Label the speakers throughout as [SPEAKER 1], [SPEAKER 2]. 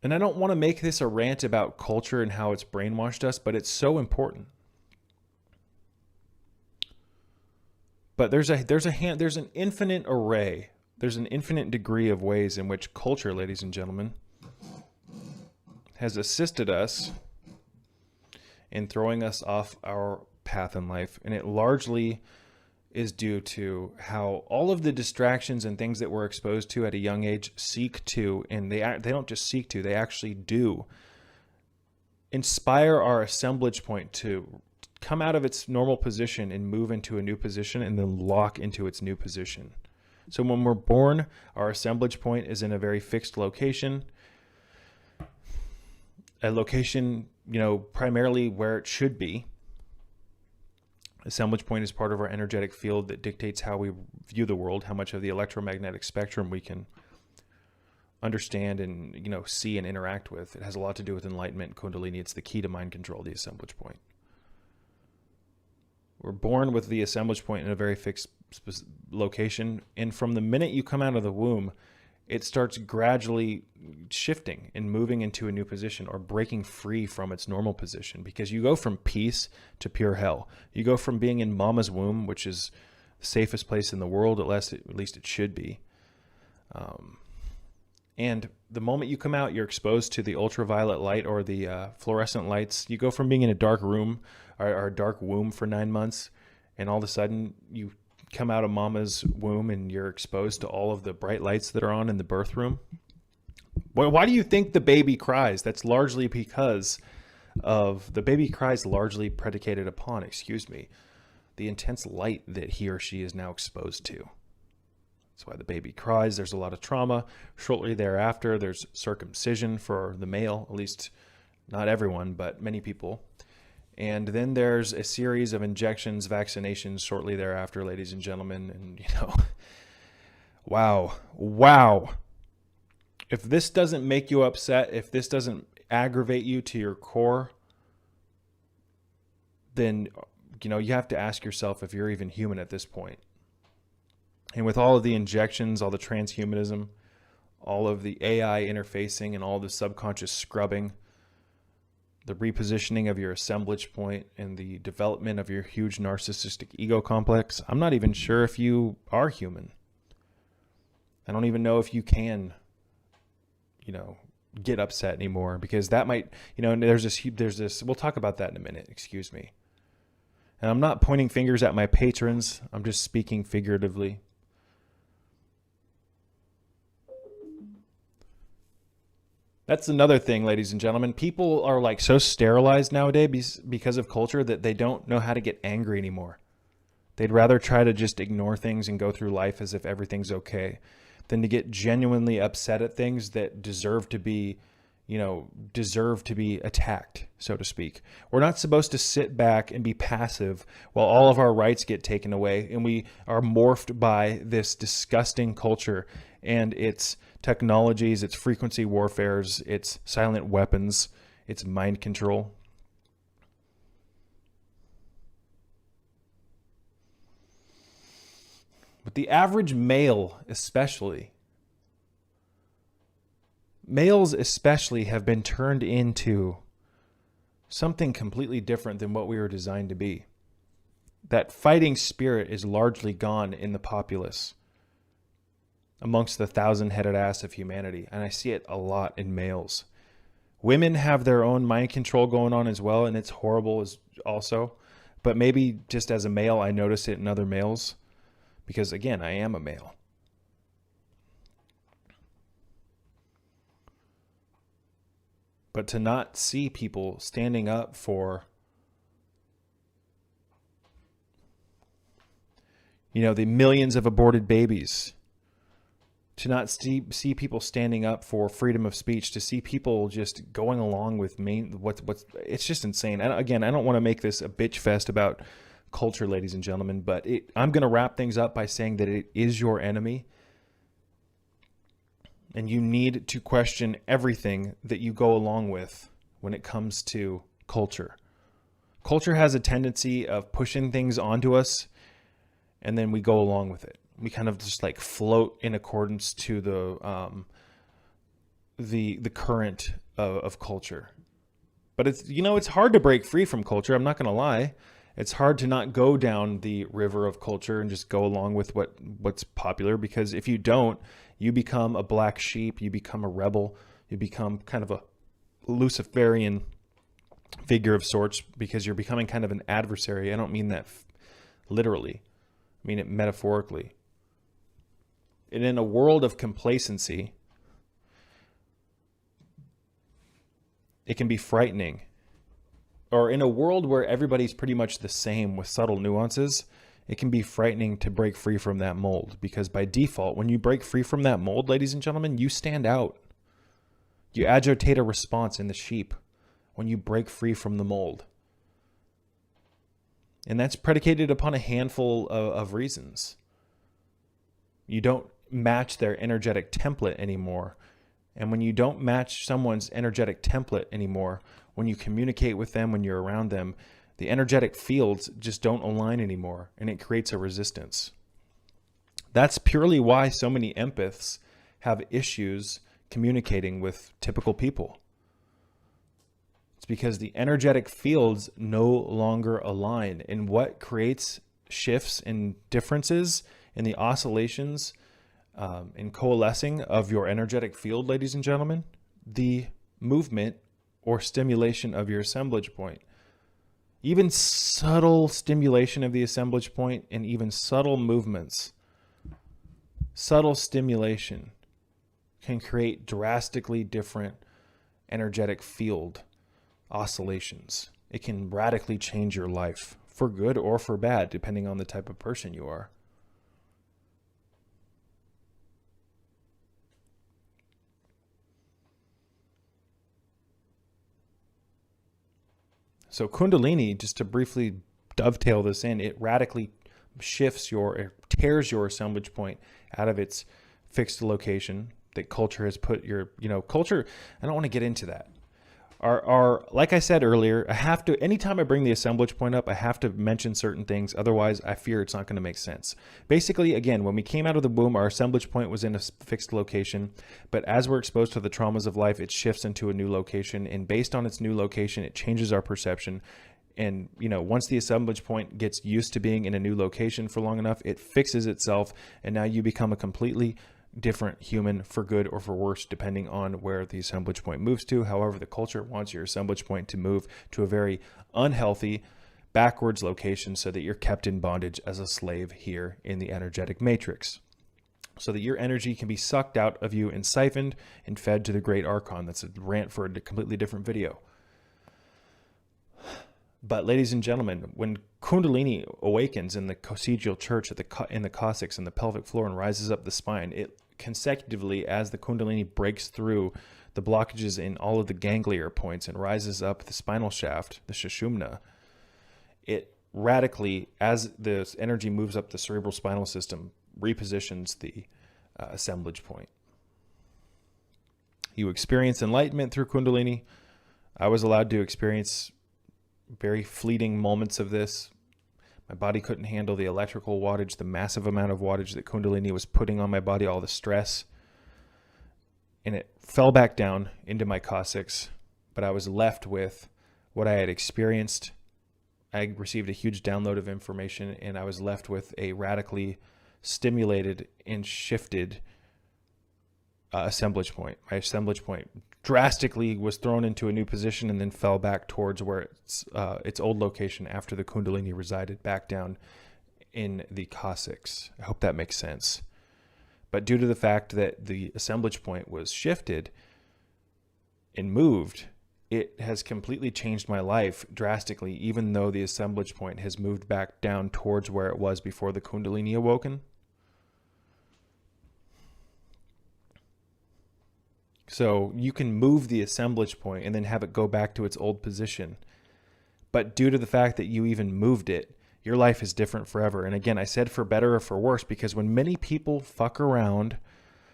[SPEAKER 1] And I don't want to make this a rant about culture and how it's brainwashed us, but it's so important. But there's an infinite array. There's an infinite degree of ways in which culture, ladies and gentlemen, has assisted us in throwing us off our path in life. And it largely is due to how all of the distractions and things that we're exposed to at a young age seek to, and they don't just seek to, they actually do inspire our assemblage point to come out of its normal position and move into a new position and then lock into its new position. So when we're born, our assemblage point is in a very fixed location, a location, primarily where it should be. Assemblage point is part of our energetic field that dictates how we view the world, how much of the electromagnetic spectrum we can understand and, see and interact with. It has a lot to do with enlightenment, Kundalini. It's the key to mind control, the assemblage point. We're born with the assemblage point in a very fixed location. And from the minute you come out of the womb, it starts gradually shifting and moving into a new position or breaking free from its normal position, because you go from peace to pure hell. You go from being in mama's womb, which is the safest place in the world, at least it should be. And the moment you come out, you're exposed to the ultraviolet light or the fluorescent lights. You go from being in a dark room or a dark womb for 9 months, and all of a sudden you come out of mama's womb and you're exposed to all of the bright lights that are on in the birth room. Why do you think the baby cries? That's largely because of the baby cries largely predicated upon, the intense light that he or she is now exposed to. That's why the baby cries. There's a lot of trauma. Shortly thereafter, there's circumcision for the male, at least not everyone, but many people. And then there's a series of injections, vaccinations shortly thereafter, ladies and gentlemen. And, wow. If this doesn't make you upset, if this doesn't aggravate you to your core, then, you have to ask yourself if you're even human at this point. And with all of the injections, all the transhumanism, all of the AI interfacing and all the subconscious scrubbing, the repositioning of your assemblage point and the development of your huge narcissistic ego complex, I'm not even sure if you are human. I don't even know if you can, get upset anymore, because that might, there's this, we'll talk about that in a minute, excuse me. And I'm not pointing fingers at my patrons. I'm just speaking figuratively. That's another thing, ladies and gentlemen. People are so sterilized nowadays because of culture that they don't know how to get angry anymore. They'd rather try to just ignore things and go through life as if everything's okay than to get genuinely upset at things that deserve to be attacked, so to speak. We're not supposed to sit back and be passive while all of our rights get taken away and we are morphed by this disgusting culture and its technologies, its frequency warfares, its silent weapons, its mind control. But the average male males especially have been turned into something completely different than what we were designed to be. That fighting spirit is largely gone in the populace, amongst the 1,000-headed ass of humanity. And I see it a lot in males. Women have their own mind control going on as well, and it's horrible as also. But maybe just as a male, I notice it in other males, because again, I am a male. But to not see people standing up for, the millions of aborted babies, to not see people standing up for freedom of speech, to see people just going along with it's just insane. And again, I don't want to make this a bitch fest about culture, ladies and gentlemen, but I'm going to wrap things up by saying that it is your enemy. And you need to question everything that you go along with when it comes to culture. Culture has a tendency of pushing things onto us, and then we go along with it. We kind of just float in accordance to the current of culture. But it's hard to break free from culture. I'm not going to lie. It's hard to not go down the river of culture and just go along with what's popular, because if you don't, you become a black sheep, you become a rebel, you become kind of a Luciferian figure of sorts, because you're becoming kind of an adversary. I don't mean that literally. I mean it metaphorically. And in a world of complacency, it can be frightening. Or in a world where everybody's pretty much the same with subtle nuances, it can be frightening to break free from that mold, because by default, when you break free from that mold, ladies and gentlemen, you stand out. You agitate a response in the sheep when you break free from the mold. And that's predicated upon a handful of reasons. You don't match their energetic template anymore. And when you don't match someone's energetic template anymore, when you communicate with them, when you're around them, the energetic fields just don't align anymore, and it creates a resistance. That's purely why so many empaths have issues communicating with typical people. It's because the energetic fields no longer align. And what creates shifts and differences in the oscillations and coalescing of your energetic field, ladies and gentlemen? The movement or stimulation of your assemblage point. Even subtle stimulation of the assemblage point, and even subtle movements, subtle stimulation can create drastically different energetic field oscillations. It can radically change your life, for good or for bad, depending on the type of person you are. So Kundalini, just to briefly dovetail this in, it radically shifts it tears your assemblage point out of its fixed location that culture has put culture. I don't want to get into that. Like I said earlier, anytime I bring the assemblage point up, I have to mention certain things. Otherwise, I fear it's not going to make sense. Basically, again, when we came out of the womb, our assemblage point was in a fixed location. But as we're exposed to the traumas of life, it shifts into a new location. And based on its new location, it changes our perception. And, once the assemblage point gets used to being in a new location for long enough, it fixes itself. And now you become a completely different human, for good or for worse, depending on where the assemblage point moves to. However, the culture wants your assemblage point to move to a very unhealthy, backwards location, so that you're kept in bondage as a slave here in the energetic matrix, so that your energy can be sucked out of you and siphoned and fed to the great archon. That's a rant for a completely different video. But ladies and gentlemen, when Kundalini awakens in the coccygeal church in the coccyx and the pelvic floor and rises up the spine, it consecutively, as the Kundalini breaks through the blockages in all of the ganglion points and rises up the spinal shaft, the Sushumna, it radically, as the energy moves up the cerebral spinal system, repositions the assemblage point. You experience enlightenment through Kundalini. I was allowed to experience very fleeting moments of this. My body couldn't handle the electrical wattage, the massive amount of wattage that Kundalini was putting on my body, all the stress. And it fell back down into my coccyx, but I was left with what I had experienced. I received a huge download of information, and I was left with a radically stimulated and shifted assemblage point. My assemblage point drastically was thrown into a new position and then fell back towards where its old location after the Kundalini resided, back down in the coccyx. I hope that makes sense. But due to the fact that the assemblage point was shifted and moved, it has completely changed my life drastically, even though the assemblage point has moved back down towards where it was before the Kundalini awoken. So you can move the assemblage point and then have it go back to its old position. But due to the fact that you even moved it, your life is different forever. And again, I said for better or for worse, because when many people fuck around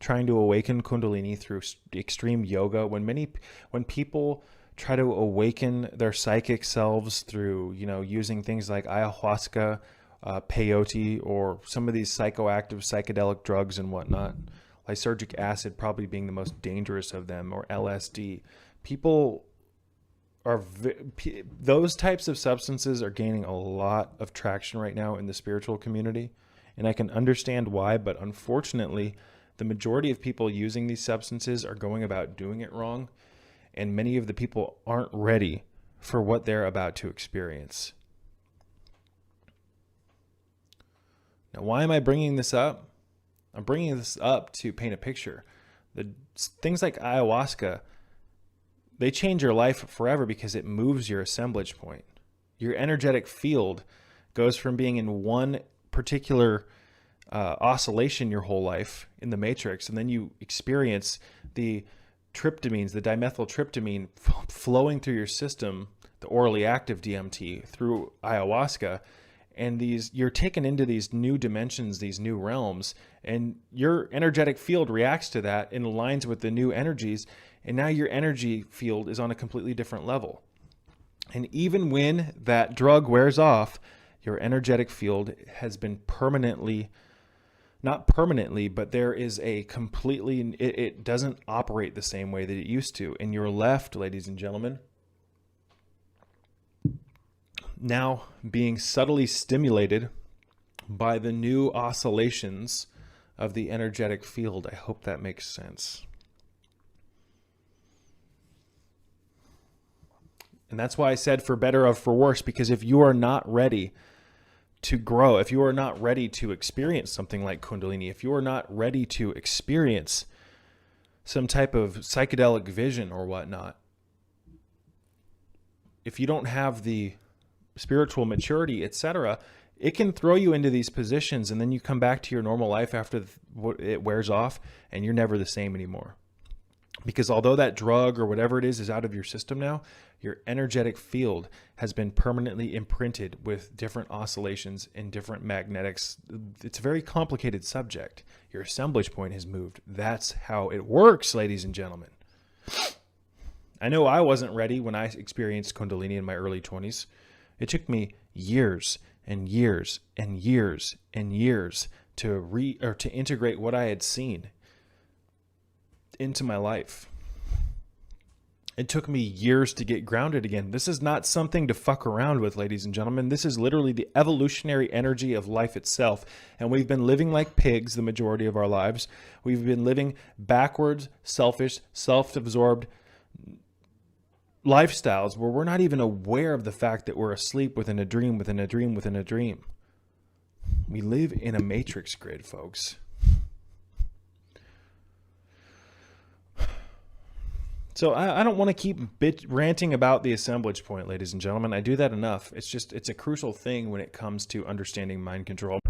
[SPEAKER 1] trying to awaken Kundalini through extreme yoga, when people try to awaken their psychic selves through, using things like ayahuasca, peyote, or some of these psychoactive psychedelic drugs and whatnot, lysergic acid probably being the most dangerous of them, or LSD. People are, those types of substances are gaining a lot of traction right now in the spiritual community. And I can understand why, but unfortunately, the majority of people using these substances are going about doing it wrong. And many of the people aren't ready for what they're about to experience. Now, why am I bringing this up? I'm bringing this up to paint a picture. The things like ayahuasca, they change your life forever because it moves your assemblage point. Your energetic field goes from being in one particular oscillation your whole life in the matrix, and then you experience the tryptamines, the dimethyltryptamine flowing through your system, the orally active DMT through ayahuasca, and you're taken into these new dimensions, these new realms, and your energetic field reacts to that and aligns with the new energies, and now your energy field is on a completely different level. And even when that drug wears off, your energetic field has been permanently, not permanently, but there is a completely, it doesn't operate the same way that it used to. And you're left, ladies and gentlemen, now being subtly stimulated by the new oscillations of the energetic field. I hope that makes sense. And that's why I said for better or for worse, because if you are not ready to grow, if you are not ready to experience something like Kundalini, if you are not ready to experience some type of psychedelic vision or whatnot, if you don't have the spiritual maturity, etc., it can throw you into these positions, and then you come back to your normal life after it wears off, and you're never the same anymore. Because although that drug or whatever it is out of your system now, your energetic field has been permanently imprinted with different oscillations and different magnetics. It's a very complicated subject. Your assemblage point has moved. That's how it works, ladies and gentlemen. I know I wasn't ready when I experienced Kundalini in my early 20s. It took me years and years and years and years to integrate what I had seen into my life. It took me years to get grounded again. This is not something to fuck around with, ladies and gentlemen. This is literally the evolutionary energy of life itself. And we've been living like pigs the majority of our lives. We've been living backwards, selfish, self-absorbed lifestyles where we're not even aware of the fact that we're asleep within a dream, within a dream, within a dream. We live in a matrix grid, folks. So I don't want to keep ranting about the assemblage point, ladies and gentlemen. I do that enough. It's a crucial thing when it comes to understanding mind control.